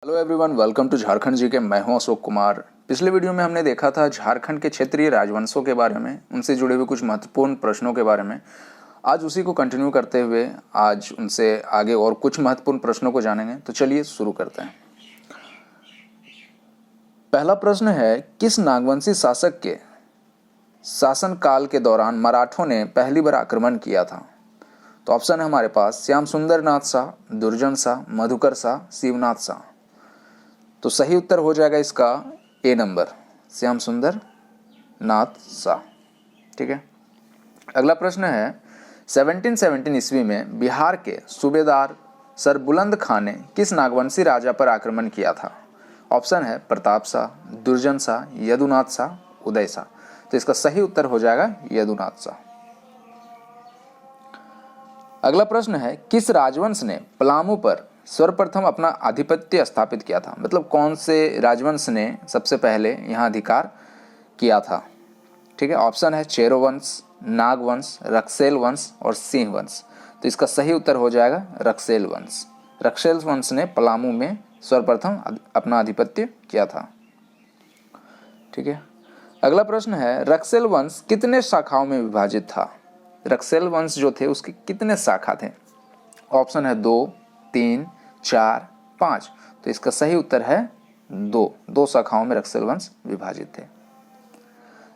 Hello everyone, welcome to Jharkhand जी के। मैं हूं अशोक कुमार। पिछले वीडियो में हमने देखा था झारखंड के क्षेत्रीय राजवंशों के बारे में, उनसे जुड़े हुए कुछ महत्वपूर्ण प्रश्नों के बारे में। आज उसी को कंटिन्यू करते हुए आज उनसे आगे और कुछ महत्वपूर्ण प्रश्नों को जानेंगे। तो चलिए शुरू करते हैं। पहला प्रश्न है, किस नागवंशी शासक के शासनकाल के दौरान मराठों ने पहली बार आक्रमण किया था? तो ऑप्शन है हमारे पास श्याम सुंदर नाथ शाह, दुर्जन शाह, मधुकर शाह, शिवनाथ शाह। तो सही उत्तर हो जाएगा इसका ए नंबर, श्याम सुंदर नाथ शाह। ठीक है। अगला प्रश्न है, 1717 ईस्वी में बिहार के सूबेदार सर बुलंद खां ने किस नागवंशी राजा पर आक्रमण किया था? ऑप्शन है प्रताप शाह, दुर्जन शाह, यदुनाथ शाह, उदय शाह। तो इसका सही उत्तर हो जाएगा यदुनाथ शाह। अगला प्रश्न है, किस राजवंश ने पलामू पर सर्वप्रथम अपना आधिपत्य स्थापित किया था? मतलब कौन से राजवंश ने सबसे पहले यहाँ अधिकार किया था? ठीक है। ऑप्शन है चेरो वंश, नाग वंश, रक्सेल वंश और सिंह वंश। तो इसका सही उत्तर हो जाएगा रक्सेल वंश। रक्सेल वंश ने पलामू में सर्वप्रथम अपना आधिपत्य किया था। ठीक है। अगला प्रश्न है, रक्सेल वंश कितने शाखाओं में विभाजित था? रक्सेल वंश जो थे उसके कितने शाखा थे? ऑप्शन है 2, 3, 4, 5। तो इसका सही उत्तर है 2 शाखाओं में रक्सेल वंश विभाजित थे।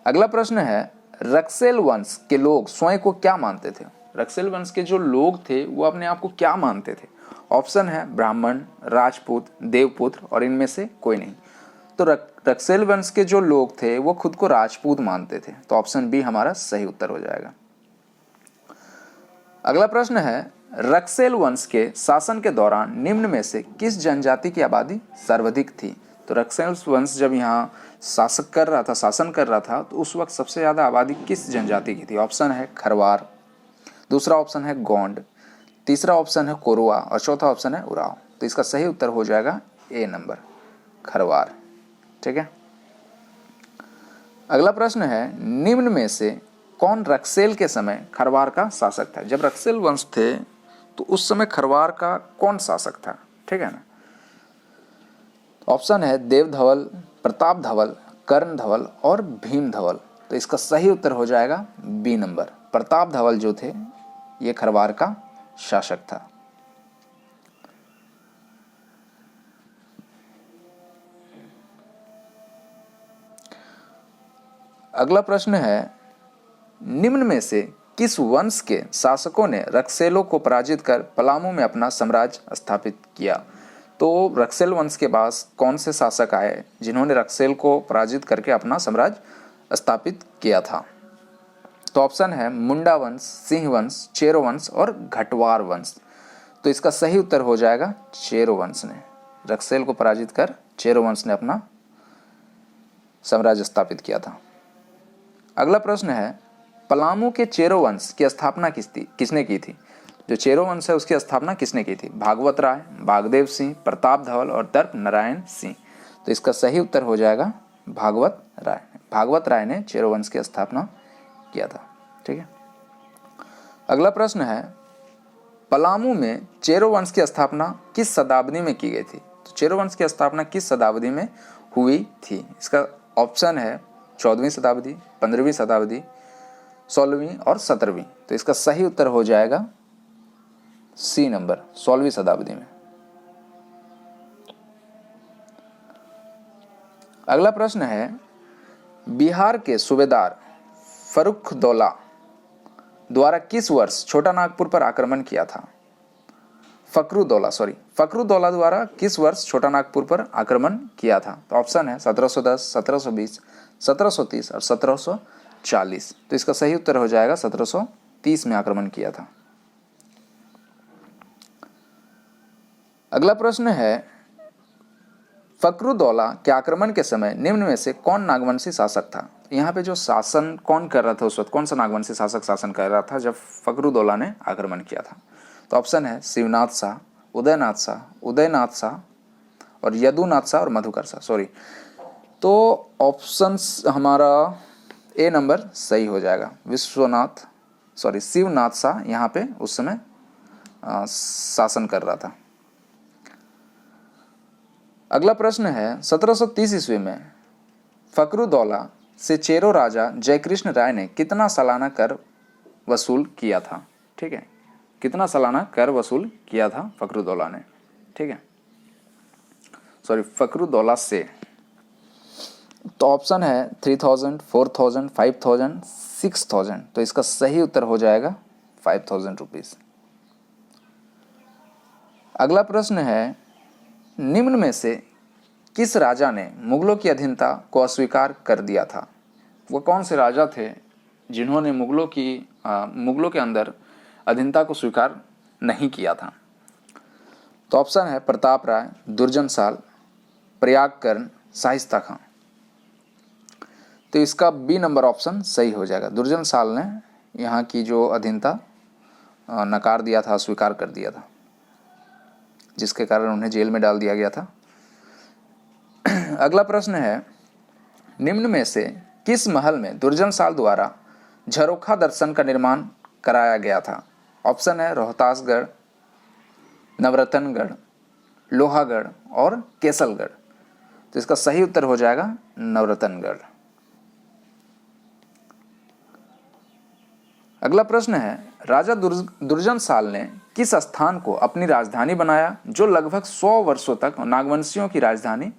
अगला प्रश्न है, रक्सेल वंश के लोग स्वयं को क्या मानते थे? रक्सेल वंश के जो लोग थे वो अपने आप को क्या मानते थे? ऑप्शन है ब्राह्मण, राजपूत, देवपुत्र और इनमें से कोई नहीं। तो रक्सेल वंश के जो लोग थे वो खुद को राजपूत मानते थे। तो ऑप्शन बी हमारा सही उत्तर हो जाएगा। अगला प्रश्न है, रक्सेल वंश के शासन के दौरान निम्न में से किस जनजाति की आबादी सर्वाधिक थी? तो रक्सेल वंश जब यहाँ शासन कर रहा था तो उस वक्त सबसे ज़्यादा आबादी किस जनजाति की थी? ऑप्शन है खरवार, दूसरा ऑप्शन है गोंड, तीसरा ऑप्शन है कोरवा और चौथा ऑप्शन है उराव। तो इसका सही उत्तर हो जाएगा ए नंबर, खरवार। ठीक है। अगला प्रश्न है, निम्न में से कौन रक्सेल के समय खरवार का शासक था? जब रक्सेल वंश थे तो उस समय खरवार का कौन शासक था? ठीक है ना। ऑप्शन है देव धवल, प्रताप धवल, कर्ण धवल और भीम धवल। तो इसका सही उत्तर हो जाएगा बी नंबर, प्रताप धवल जो थे ये खरवार का शासक था। अगला प्रश्न है, निम्न में से किस वंश के शासकों ने रक्सेलों को पराजित कर पलामू में अपना साम्राज्य स्थापित किया? तो रक्सेल वंश के पास कौन से शासक आए जिन्होंने रक्सेल को पराजित करके अपना साम्राज्य स्थापित किया था? तो ऑप्शन है मुंडा वंश, सिंह वंश, चेरो वंश और घटवार वंश। तो इसका सही उत्तर हो जाएगा चेरो वंश ने। रक्सेल को पराजित कर चेरो वंश ने अपना साम्राज्य स्थापित किया था। अगला प्रश्न है, पलामू के चेरो वंश की स्थापना किसने की थी? जो चेरो वंश है उसकी स्थापना किसने की थी? भागवत राय, बागदेव सिंह, प्रताप धवल और दर्प नारायण सिंह। तो इसका सही उत्तर हो जाएगा भागवत राय। भागवत राय ने चेरो वंश की स्थापना किया था। ठीक है। अगला प्रश्न है, पलामू में चेरो वंश की स्थापना किस शताब्दी में की गई थी? तो चेरो वंश की स्थापना किस शताब्दी में हुई थी? इसका ऑप्शन है 14वीं शताब्दी, 15वीं शताब्दी, 16वीं और 17वीं। तो इसका सही उत्तर हो जाएगा सी नंबर, 16वीं शताब्दी में। अगला प्रश्न है, बिहार के सूबेदार फर्रुखदौला द्वारा किस वर्ष छोटा नागपुर पर आक्रमण किया था? फर्रुखदौला द्वारा किस वर्ष छोटा नागपुर पर आक्रमण किया था? तो ऑप्शन है 1710, 1720, 1730 और 1740। तो इसका सही उत्तर हो जाएगा 1730 में आक्रमण किया था। अगला प्रश्न है, फर्रुखदौला के आक्रमण के समय निम्न में से कौन नागवंशी शासक था? यहाँ पे जो शासन कौन कर रहा था उस वक्त, कौन सा नागवंशी शासक शासन कर रहा था जब फर्रुखदौला ने आक्रमण किया था? तो ऑप्शन है शिवनाथ शाह, उदयनाथ शाह और यदुनाथ शाह और मधुकर शाह। तो ऑप्शंस हमारा ए नंबर सही हो जाएगा। शिवनाथ शाह यहाँ पे उस समय शासन कर रहा था। अगला प्रश्न है 1730 ईस्वी में फकरुद्दौला से चेरो राजा जयकृष्ण राय ने कितना सालाना कर वसूल किया था। ठीक है, कितना सालाना कर वसूल किया था फकरुद्दौला ने। ठीक है, सॉरी, फकरुद्दौला से। तो ऑप्शन है 3000, 4000, 5000, 6000। तो इसका सही उत्तर हो जाएगा 5000 रुपीज। अगला प्रश्न है निम्न में से किस राजा ने मुगलों की अधीनता को अस्वीकार कर दिया था। वो कौन से राजा थे जिन्होंने मुगलों के अंदर अधीनता को स्वीकार नहीं किया था। तो ऑप्शन है प्रताप राय, दुर्जनशाल, प्रयागकर्ण, शाइस्ता खां। तो इसका बी नंबर ऑप्शन सही हो जाएगा। दुर्जनशाल ने यहाँ की जो अधीनता नकार दिया था, स्वीकार कर दिया था, जिसके कारण उन्हें जेल में डाल दिया गया था। अगला प्रश्न है निम्न में से किस महल में दुर्जनशाल द्वारा झरोखा दर्शन का निर्माण कराया गया था। ऑप्शन है रोहतासगढ़, नवरत्नगढ़, लोहागढ़ और केसलगढ़। तो इसका सही उत्तर हो जाएगा नवरत्नगढ़। अगला प्रश्न है राजा दुर्जनशाल ने किस स्थान को अपनी राजधानी बनाया जो लगभग 100 वर्षों तक नागवंशियों की राजधानी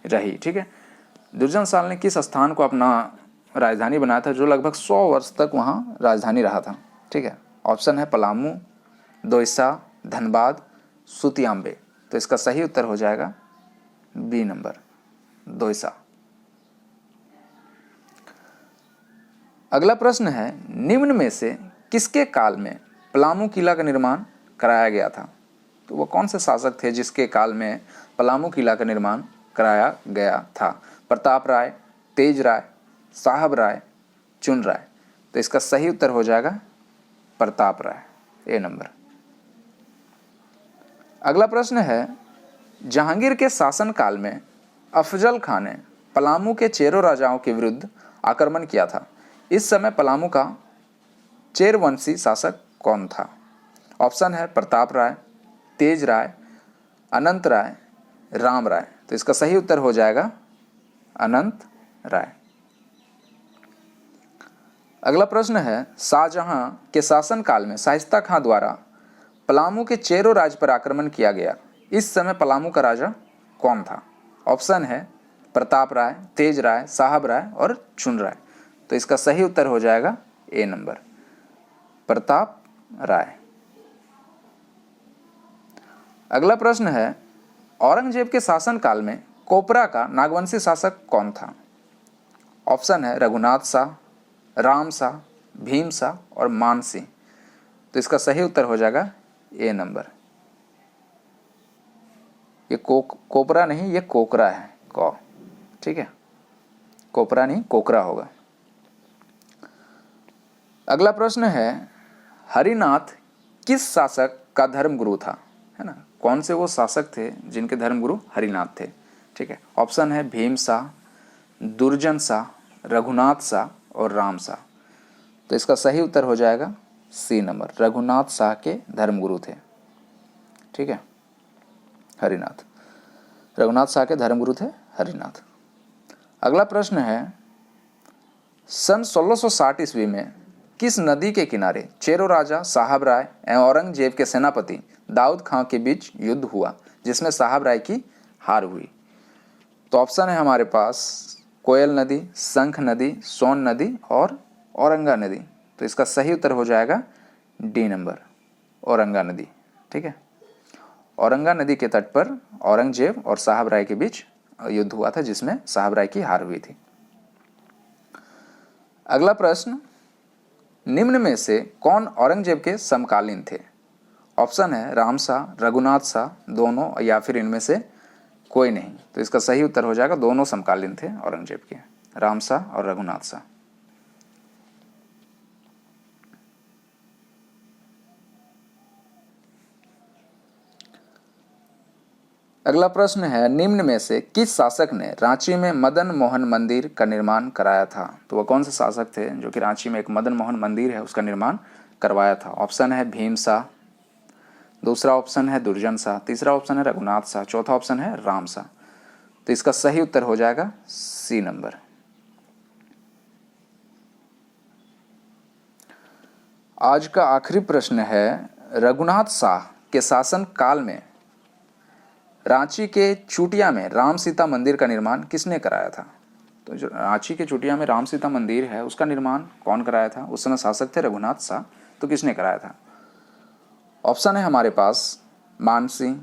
रही। ठीक है, दुर्जनशाल ने किस स्थान को अपना राजधानी बनाया था जो लगभग 100 वर्ष तक वहाँ राजधानी रहा था। ठीक है, ऑप्शन है पलामू, दोईसा, धनबाद, सुतियाम्बे। तो इसका सही उत्तर हो जाएगा बी नंबर, दोईसा। अगला प्रश्न है निम्न में से किसके काल में पलामू किला का निर्माण कराया गया था। तो वो कौन से शासक थे जिसके काल में पलामू किला का निर्माण कराया गया था। प्रताप राय, तेज राय, साहब राय, चुन राय। तो इसका सही उत्तर हो जाएगा प्रताप राय, ए नंबर। अगला प्रश्न है जहांगीर के शासनकाल में अफजल खान ने पलामू के चेरो राजाओं के विरुद्ध आक्रमण किया था। इस समय पलामू का चेरवंशी शासक कौन था। ऑप्शन है प्रताप राय, तेज राय, अनंत राय, राम राय। तो इसका सही उत्तर हो जाएगा अनंत राय। अगला प्रश्न है शाहजहां के शासनकाल में शाइस्ता खां द्वारा पलामू के चेरो राज्य पर आक्रमण किया गया। इस समय पलामू का राजा कौन था। ऑप्शन है प्रताप राय, तेज राय, साहब राय और चुन राय। तो इसका सही उत्तर हो जाएगा ए नंबर, प्रताप राय। अगला प्रश्न है औरंगजेब के शासनकाल में कोपरा का नागवंशी शासक कौन था। ऑप्शन है रघुनाथ शाह, राम शाह, भीम शाह और मान सिंह। तो इसका सही उत्तर हो जाएगा ए नंबर। ये कोपरा नहीं, ये कोकरा है, कौ। ठीक है, कोपरा नहीं, कोकरा होगा। अगला प्रश्न है हरिनाथ किस शासक का धर्मगुरु था, है ना। कौन से वो शासक थे जिनके धर्मगुरु हरिनाथ थे। ठीक है, ऑप्शन है भीम शाह, दुर्जन शाह, रघुनाथ शाह और राम शाह। तो इसका सही उत्तर हो जाएगा सी नंबर, रघुनाथ शाह के धर्मगुरु थे। ठीक है, हरिनाथ, रघुनाथ शाह के धर्मगुरु थे हरिनाथ। अगला प्रश्न है सन 1660 ईस्वी में किस नदी के किनारे चेरो राजा साहब राय एवं औरंगजेब के सेनापति दाऊद खां के बीच युद्ध हुआ जिसमें साहब राय की हार हुई। तो ऑप्शन है हमारे पास कोयल नदी, शंख नदी, सोन नदी और औरंगा नदी। तो इसका सही उत्तर हो जाएगा डी नंबर, औरंगा नदी। ठीक है, औरंगा नदी के तट पर औरंगजेब और साहब राय के बीच युद्ध हुआ था जिसमें साहब राय की हार हुई थी। अगला प्रश्न निम्न में से कौन औरंगजेब के समकालीन थे। ऑप्शन है राम शाह, रघुनाथ शाह, दोनों या फिर इनमें से कोई नहीं। तो इसका सही उत्तर हो जाएगा दोनों समकालीन थे औरंगजेब के, राम शाह और रघुनाथ शाह। अगला प्रश्न है निम्न में से किस शासक ने रांची में मदन मोहन मंदिर का निर्माण कराया था। तो वह कौन से शासक थे जो कि रांची में एक मदन मोहन मंदिर है उसका निर्माण करवाया था। ऑप्शन है भीम शाह, दूसरा ऑप्शन है दुर्जन शाह, तीसरा ऑप्शन है रघुनाथ शाह, चौथा ऑप्शन है राम शाह। तो इसका सही उत्तर हो जाएगा सी नंबर। आज का आखिरी प्रश्न है, रघुनाथ शाह के शासन काल में रांची के चूटिया में राम सीता मंदिर का निर्माण किसने कराया था? तो जो रांची के चूटिया में राम सीता मंदिर है उसका निर्माण कौन कराया था? उस समय शासक थे रघुनाथ शाह, तो किसने कराया था? ऑप्शन है हमारे पास मान सिंह,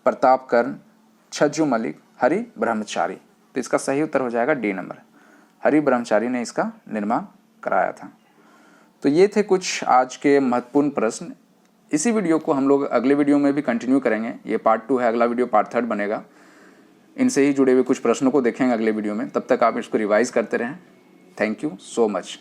प्रतापकर्ण, छज्जू मलिक, हरि ब्रह्मचारी। तो इसका सही उत्तर हो जाएगा डी नंबर, हरि ब्रह्मचारी ने इसका निर्माण कराया था। तो ये थे कुछ आज के महत्वपूर्ण प्रश्न। इसी वीडियो को हम लोग अगले वीडियो में भी कंटिन्यू करेंगे। ये पार्ट 2 है, अगला वीडियो पार्ट 3 बनेगा। इनसे ही जुड़े हुए कुछ प्रश्नों को देखेंगे अगले वीडियो में। तब तक आप इसको रिवाइज करते रहें। Thank you so much.